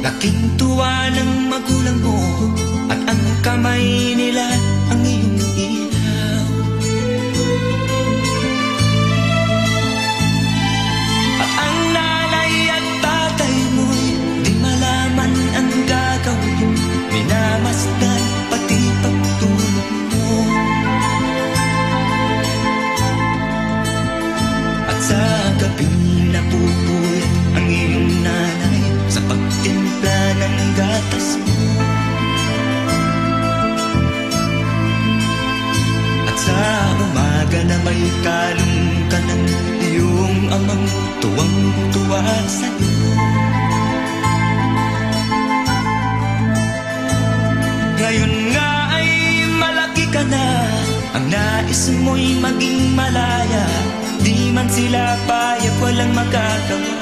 Laking tuwa ng magulang mo at ang kamay nila ang iyong ilaw. At ang nanay at tatay mo'y di malaman ang gagawin, minamasdan pati pagtulog mo. At sa gabing napupuyat ang iyong nanay sa pagtimpla ng gatas mo. At sa umaga na may kalong ka ng iyong amang tuwang-tuwa sa'yo. Ngayon nga ay malaki ka na, ang nais mo'y maging malaya. Di man sila payag, walang magagawa.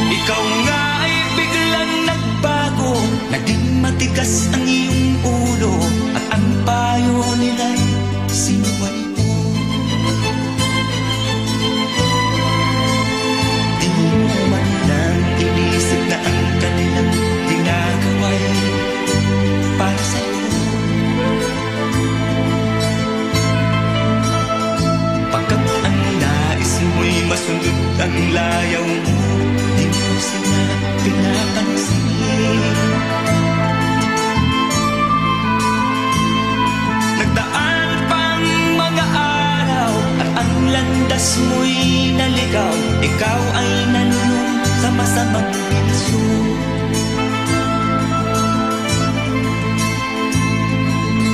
Ikaw nga ay biglang nagbago, naging matigas ang iyong ulo, at ang payo nila'y sinuway mo. Di mo man lang inisip na ang kanilang ginagawa'y para sa'yo. Pagkat ang nais mo'y masunod ang layaw mo, di mo sila pinapansin. Nagdaan pang mga araw at ang landas mo'y naligaw. Ikaw ay nanulong sa masamang piso.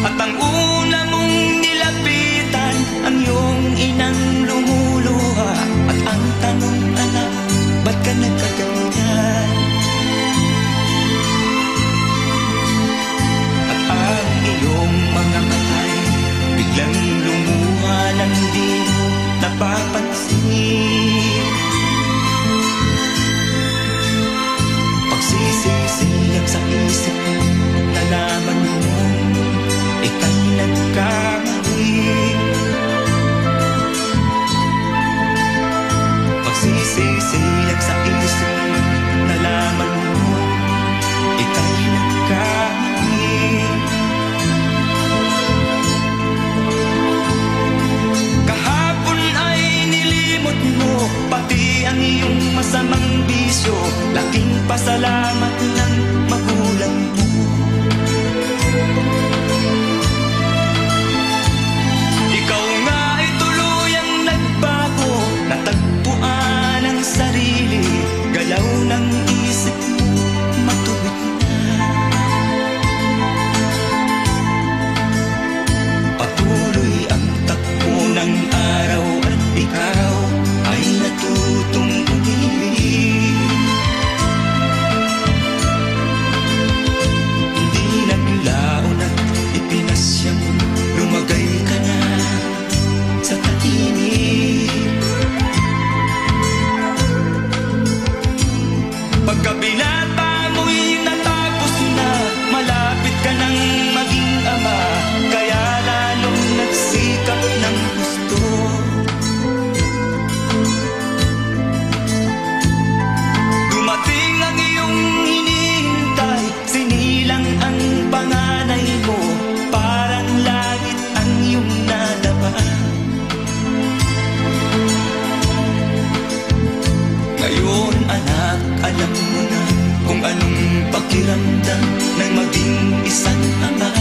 At ang una mong nilapitan ang iyong inang lumuluha. At ang tanong, anak, ba't ka nagkaganyan? At ang iyong mga matay biglang lumuha nang di mo napapansin. Pagsisisiyak sa isip mo, nalaman mo ika'y nagkamali. Pagsisisiyak sa isip mo, nalaman mo ika'y nagkamali. Kahapon ay nilimot mo pati ang iyong masamang bisyo. Laking pasalamat ng magulang mo. Ikaw nga ay tuluyang nagbago, natagpuan ang sarili, galaw ng isip mo matuwid na. Patuloy ang takbo ng araw at ikaw ay natutong umibig. Hindi naglaon at ipinasya mo, lumagay ka na sa tahimik. Pagkabinata mo'y natapos na, malapit ka nang maging ama, kaya lalong nagsikap ng gusto. Dumating ang iyong hinihintay, sinilang ang panganay mo, parang langit ang iyong nadama. Ngayon anak, alam mo na kung anong pakiramdam ng maging isang ama.